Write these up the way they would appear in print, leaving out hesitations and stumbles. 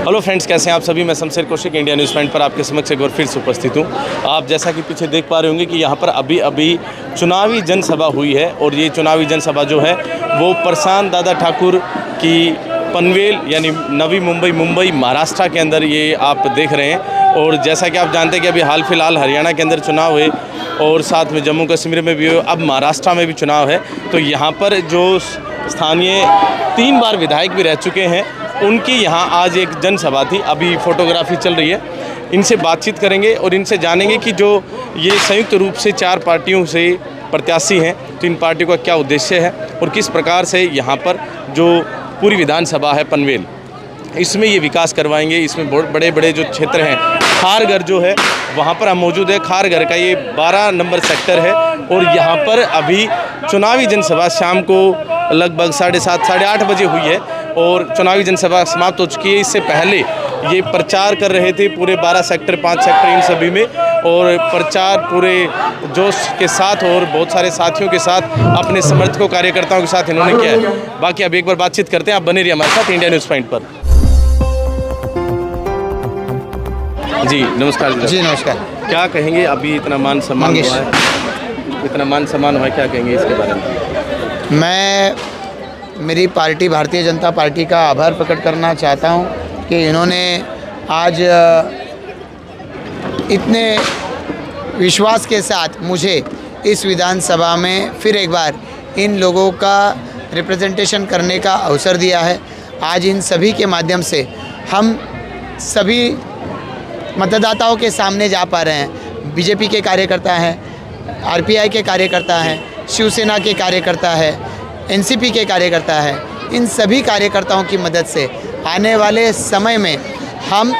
Hello friends, कैसे हैं आप सभी। मैं Shamsher Kaushik India news point पर आपके समक्ष एक बार फिर से उपस्थित हूं। आप जैसा कि पीछे देख पा रहे होंगे कि यहां पर अभी चुनावी जनसभा हुई है और ये चुनावी जनसभा जो है वो प्रशांत दादा ठाकुर की पनवेल यानी नवी मुंबई महाराष्ट्र के अंदर ये आप देख रहे हैं। और जैसा कि आप जानते हैं कि अभी हाल फिलहाल हरियाणा के अंदर चुनाव हुए और साथ में जम्मू कश्मीर में भी हुए, अब महाराष्ट्र में भी चुनाव है। तो यहाँ पर जो स्थानीय 3 बार विधायक भी रह चुके हैं, उनकी यहाँ आज एक जनसभा थी। अभी फोटोग्राफी चल रही है, इनसे बातचीत करेंगे और इनसे जानेंगे कि जो ये संयुक्त रूप से 4 पार्टियों से प्रत्याशी हैं, तो इन पार्टियों का क्या उद्देश्य है और किस प्रकार से यहाँ पर जो पूरी विधानसभा है पनवेल, इसमें ये विकास करवाएंगे। इसमें बहुत बड़े बड़े जो क्षेत्र हैं, खारघर जो है वहाँ पर हम मौजूद है। खारघर का ये 12 नंबर सेक्टर है और यहाँ पर अभी चुनावी जनसभा शाम को लगभग 7:30 साढ़े 8 बजे हुई है और चुनावी जनसभा समाप्त हो चुकी है। इससे पहले ये प्रचार कर रहे थे पूरे 12 सेक्टर 5 सेक्टर इन सभी में, और प्रचार पूरे जोश के साथ और बहुत सारे साथियों के साथ, अपने समर्थकों कार्यकर्ताओं के साथ इन्होंने किया है। बाकी अब एक बार बातचीत करते हैं, आप बने रहिए हमारे साथ इंडिया न्यूज़ पॉइंट पर। जी नमस्कार। जी नमस्कार। क्या कहेंगे, अभी इतना मान सम्मान हुआ है, क्या कहेंगे इसके बारे में? मैं मेरी पार्टी भारतीय जनता पार्टी का आभार प्रकट करना चाहता हूं कि इन्होंने आज इतने विश्वास के साथ मुझे इस विधानसभा में फिर एक बार इन लोगों का रिप्रेजेंटेशन करने का अवसर दिया है। आज इन सभी के माध्यम से हम सभी मतदाताओं के सामने जा पा रहे हैं। बीजेपी के कार्यकर्ता हैं, आरपीआई के कार्यकर्ता हैं, शिवसेना के कार्यकर्ता है, एनसीपी के कार्यकर्ता है। इन सभी कार्यकर्ताओं की मदद से आने वाले समय में हम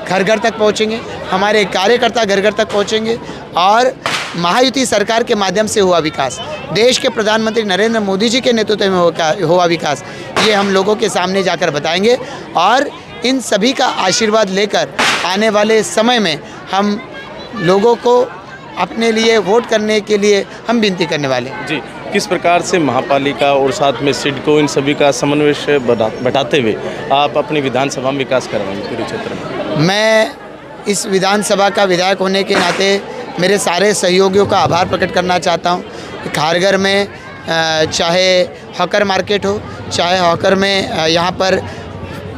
घर घर तक पहुंचेंगे, हमारे कार्यकर्ता घर घर तक पहुंचेंगे और महायुति सरकार के माध्यम से हुआ विकास, देश के प्रधानमंत्री नरेंद्र मोदी जी के नेतृत्व में हुआ विकास, ये हम लोगों के सामने जाकर बताएंगे। और इन सभी का आशीर्वाद लेकर आने वाले समय में हम लोगों को अपने लिए वोट करने के लिए हम विनती करने वाले हैं। जी, किस प्रकार से महापालिका और साथ में सिडको इन सभी का समन्वय बैठाते हुए आप अपनी विधानसभा में विकास करवाएंगे पूरे क्षेत्र में? मैं इस विधानसभा का विधायक होने के नाते मेरे सारे सहयोगियों का आभार प्रकट करना चाहता हूँ। खारघर में चाहे हॉकर मार्केट हो, चाहे हॉकर में यहाँ पर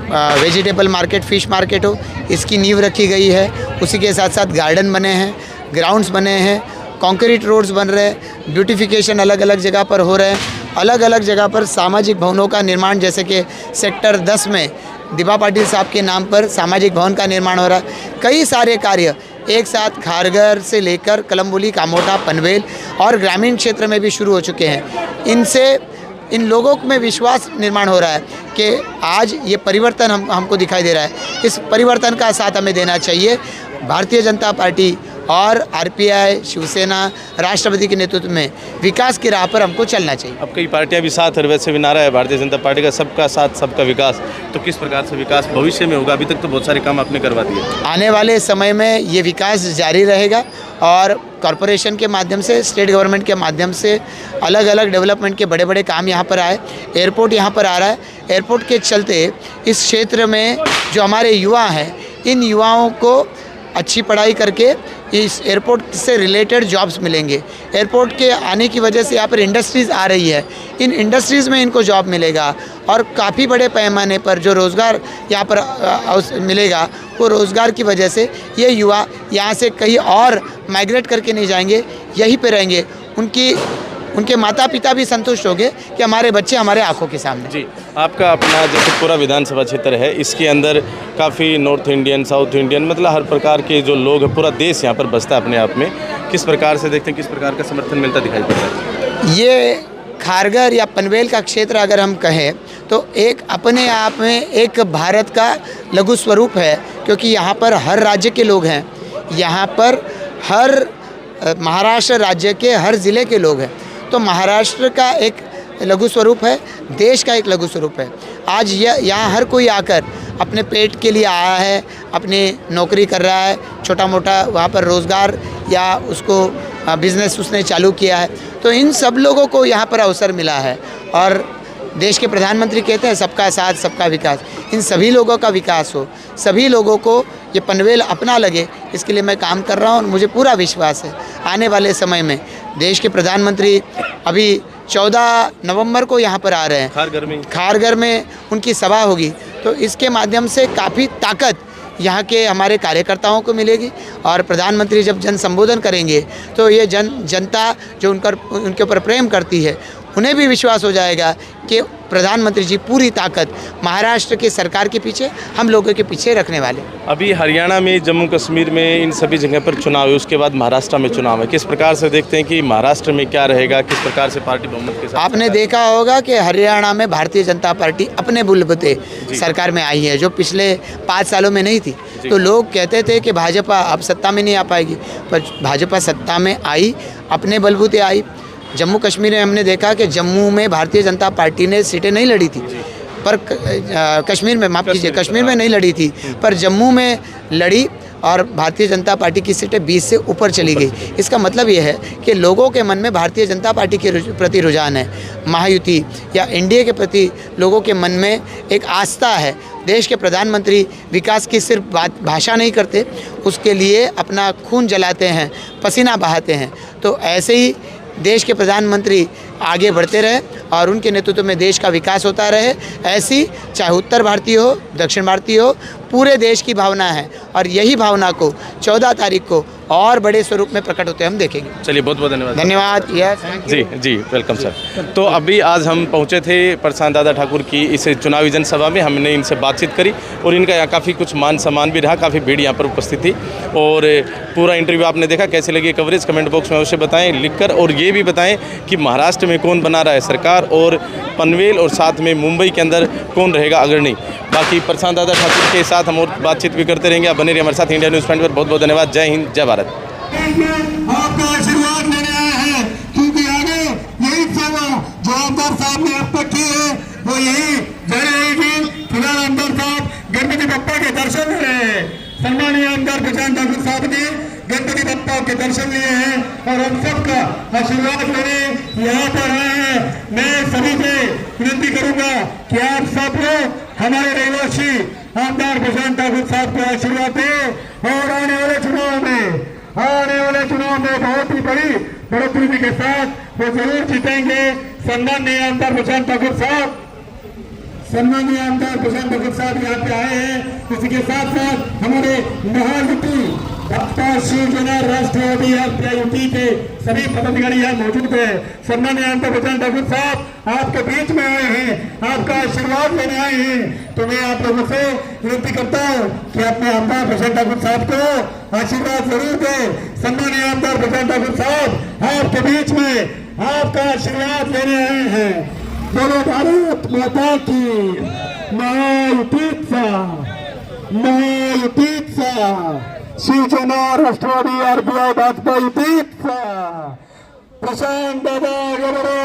वेजिटेबल मार्केट, फिश मार्केट हो, इसकी नींव रखी गई है। उसी के साथ साथ गार्डन बने हैं, ग्राउंड्स बने हैं, कंक्रीट रोड्स बन रहे हैं, ब्यूटिफिकेशन अलग अलग जगह पर हो रहे हैं। अलग अलग जगह पर सामाजिक भवनों का निर्माण, जैसे कि सेक्टर 10 में दिबा पाटिल साहब के नाम पर सामाजिक भवन का निर्माण हो रहा है। कई सारे कार्य एक साथ खारघर से लेकर कलमबुली, कामोटा, पनवेल और ग्रामीण क्षेत्र में भी शुरू हो चुके हैं। इनसे इन लोगों में विश्वास निर्माण हो रहा है कि आज ये परिवर्तन हमको दिखाई दे रहा है। इस परिवर्तन का साथ हमें देना चाहिए। भारतीय जनता पार्टी और आरपीआई, शिवसेना, राष्ट्रपति के नेतृत्व में विकास की राह पर हमको चलना चाहिए। अब कई पार्टियां भी साथ है, वैसे भी नारा है भारतीय जनता पार्टी का, सबका साथ सबका विकास। तो किस प्रकार से विकास भविष्य में होगा? अभी तक तो बहुत सारे काम आपने करवा दिए, आने वाले समय में ये विकास जारी रहेगा और कॉरपोरेशन के माध्यम से, स्टेट गवर्नमेंट के माध्यम से अलग अलग डेवलपमेंट के बड़े बड़े काम यहाँ पर आए। एयरपोर्ट यहाँ पर आ रहा है। एयरपोर्ट के चलते इस क्षेत्र में जो हमारे युवा हैं, इन युवाओं को अच्छी पढ़ाई करके इस एयरपोर्ट से रिलेटेड जॉब्स मिलेंगे। एयरपोर्ट के आने की वजह से यहाँ पर इंडस्ट्रीज़ आ रही है, इन इंडस्ट्रीज़ में इनको जॉब मिलेगा और काफ़ी बड़े पैमाने पर जो रोज़गार यहाँ पर मिलेगा, वो रोज़गार की वजह से ये युवा यहाँ से कहीं और माइग्रेट करके नहीं जाएंगे, यहीं पे रहेंगे। उनके माता पिता भी संतुष्ट होंगे कि हमारे बच्चे हमारे आंखों के सामने। जी, आपका अपना जैसे पूरा विधानसभा क्षेत्र है, इसके अंदर काफ़ी नॉर्थ इंडियन, साउथ इंडियन, मतलब हर प्रकार के जो लोग हैं, पूरा देश यहाँ पर बसता है अपने आप में। किस प्रकार से देखते हैं, किस प्रकार का समर्थन मिलता दिखाई पड़ता है? ये खारघर या पनवेल का क्षेत्र अगर हम कहें तो एक अपने आप में एक भारत का लघु स्वरूप है, क्योंकि यहाँ पर हर राज्य के लोग हैं। यहाँ पर हर महाराष्ट्र राज्य के हर ज़िले के लोग हैं। तो महाराष्ट्र का एक लघु स्वरूप है, देश का एक लघु स्वरूप है। आज यहाँ हर कोई आकर अपने पेट के लिए आया है, अपनी नौकरी कर रहा है, छोटा मोटा वहाँ पर रोज़गार या उसको बिज़नेस उसने चालू किया है। तो इन सब लोगों को यहाँ पर अवसर मिला है और देश के प्रधानमंत्री कहते हैं सबका साथ सबका विकास, इन सभी लोगों का विकास हो, सभी लोगों को ये पनवेल अपना लगे, इसके लिए मैं काम कर रहा हूँ। और मुझे पूरा विश्वास है आने वाले समय में देश के प्रधानमंत्री अभी 14 नवंबर को यहाँ पर आ रहे हैं, खारघर में उनकी सभा होगी, तो इसके माध्यम से काफ़ी ताकत यहाँ के हमारे कार्यकर्ताओं को मिलेगी। और प्रधानमंत्री जब जन संबोधन करेंगे तो ये जनता जो उनके ऊपर प्रेम करती है, उन्हें भी विश्वास हो जाएगा कि प्रधानमंत्री जी पूरी ताकत महाराष्ट्र की सरकार के पीछे, हम लोगों के पीछे रखने वाले। अभी हरियाणा में, जम्मू कश्मीर में, इन सभी जगह पर चुनाव है, उसके बाद महाराष्ट्र में चुनाव है। किस प्रकार से देखते हैं कि महाराष्ट्र में क्या रहेगा, किस प्रकार से पार्टी बहुमत के साथ? आपने देखा होगा कि हरियाणा में भारतीय जनता पार्टी अपने बलबूते सरकार में आई है, जो पिछले 5 सालों में नहीं थी। तो लोग कहते थे कि भाजपा अब सत्ता में नहीं आ पाएगी, पर भाजपा सत्ता में आई, अपने बलबूते आई। जम्मू कश्मीर में हमने देखा कि जम्मू में भारतीय जनता पार्टी ने सीटें नहीं लड़ी थी, पर कश्मीर में, माफ़ कीजिए, कश्मीर में नहीं लड़ी थी, पर जम्मू में लड़ी और भारतीय जनता पार्टी की सीटें 20 से ऊपर चली गई। इसका मतलब ये है कि लोगों के मन में भारतीय जनता पार्टी के प्रति रुझान है, महायुति या एनडीए के प्रति लोगों के मन में एक आस्था है। देश के प्रधानमंत्री विकास की सिर्फ भाषा नहीं करते, उसके लिए अपना खून जलाते हैं, पसीना बहाते हैं। तो ऐसे ही देश के प्रधानमंत्री आगे बढ़ते रहे और उनके नेतृत्व में देश का विकास होता रहे, ऐसी चाहे उत्तर भारतीय हो, दक्षिण भारतीय हो, पूरे देश की भावना है। और यही भावना को 14 तारीख को और बड़े स्वरूप में प्रकट होते हम देखेंगे। चलिए, बहुत बहुत धन्यवाद। धन्यवाद। यस, जी, वेलकम सर। तो अभी आज हम पहुंचे थे प्रशांत दादा ठाकुर की इस चुनावी जनसभा में, हमने इनसे बातचीत करी और इनका यहाँ काफ़ी कुछ मान सम्मान भी रहा, काफ़ी भीड़ यहाँ पर उपस्थित थी। और पूरा इंटरव्यू आपने देखा, कैसे लगी कवरेज कमेंट बॉक्स में अवश्य बताएं लिखकर, और ये भी बताएं कि महाराष्ट्र में कौन बना रहा है सरकार, और पनवेल और साथ में मुंबई के अंदर कौन रहेगा अग्रणी। बाकी प्रशांत दादा ठाकुर के साथ हम और बातचीत भी करते रहेंगे। आप बने रहिए हमारे साथ इंडिया न्यूज़ पॉइंट पर। बहुत बहुत धन्यवाद। जय हिंद, जय भारत। आपका आशीर्वाद लेने आए हैं, क्योंकि आगे यही सेवा जो आमदार साहब ने अब तक की है वो यही जारी रहेगी। फिलहाल आमदार साहब गणपति बप्पा के दर्शन ले रहे हैं। सम्मानीय आमदार प्रशांत ठाकुर साहब ने गणपति बप्पा के दर्शन लिए हैं और हम सबका आशीर्वाद लेने यहाँ पर आए हैं। मैं सभी से विनती करूंगा कि आप सब लोग हमारे रहवासी आमदार प्रशांत ठाकुर साहब को आशीर्वाद दें और आने वाले चुनाव में बहुत ही बड़ी बढ़ोतरी के साथ वो जरूर जीतेंगे। सम्मानीय आमदार प्रशांत ठाकुर साहब यहाँ पे आए हैं। इसी के साथ साथ हमारे महायुति भाजपा शिवसेना राष्ट्रवादी युति के सभी पदाधिकारी यहाँ मौजूद हैं। सम्मानीय आमदार प्रशांत ठाकुर साहब आपके बीच में आए हैं, आपका आशीर्वाद लेने आए हैं। तो मैं आप लोगों से विनती करता हूँ कि अपने आमदार प्रशांत ठाकुर साहब को आशीर्वाद जरूर दें। सम्मानीय आमदार प्रशांत ठाकुर साहब आपके बीच में आपका आशीर्वाद लेने आए हैं। बोलो भारत माता की। महायुतीचा शिवसेना राष्ट्रवादी आरपीआय भाजपा युतीचा प्रशांत दादा आगे बढ़ो,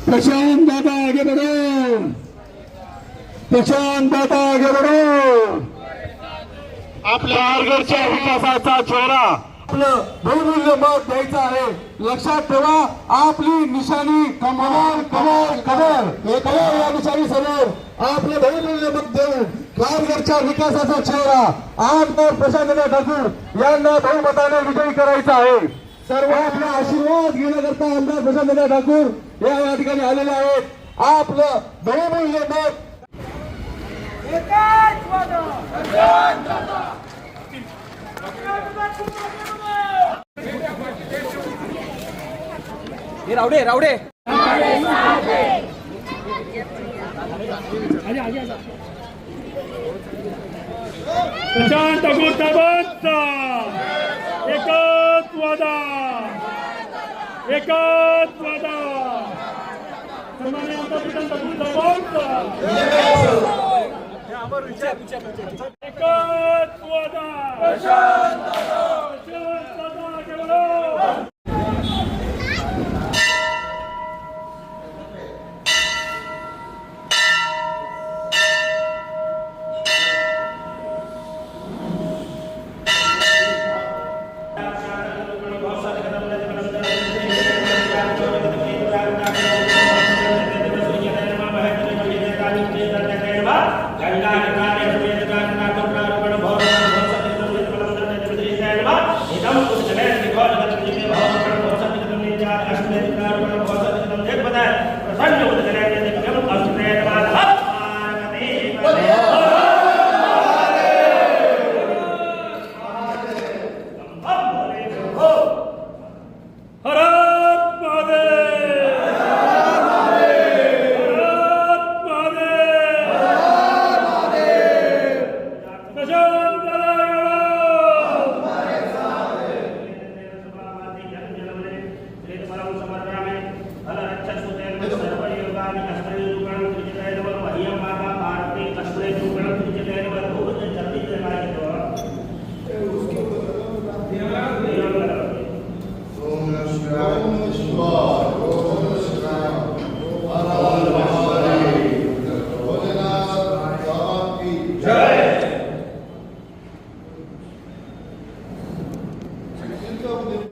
प्रशांत दादा आगे बढ़ो, प्रशांत दादा आगे बढ़ो। आपल्या खारघरच्या विकासाचा चेहरा, आपलं बहुमूल्य मत द्यायचं आहे। लक्षात ठेवा, आपली निशाणी कमळ या निशाणी समोर आपलं बहुमूल्य मत देऊन खारघरच्या विकासाचा चेहरा आमदार प्रशांत ठाकूर यांना बहुमताने विजयी करायचा आहे। सर्व आपला आशीर्वाद घेण्याकरता आमदार प्रशांत ठाकूर या ठिकाणी आलेले आहेत। आपलं बहुमूल्य मत रावडे प्रशांत ठाकूर साहेबांचा एकच वादा, सन्माननीय आमदार प्रशांत ठाकूर साहेबांचा एकच वादा।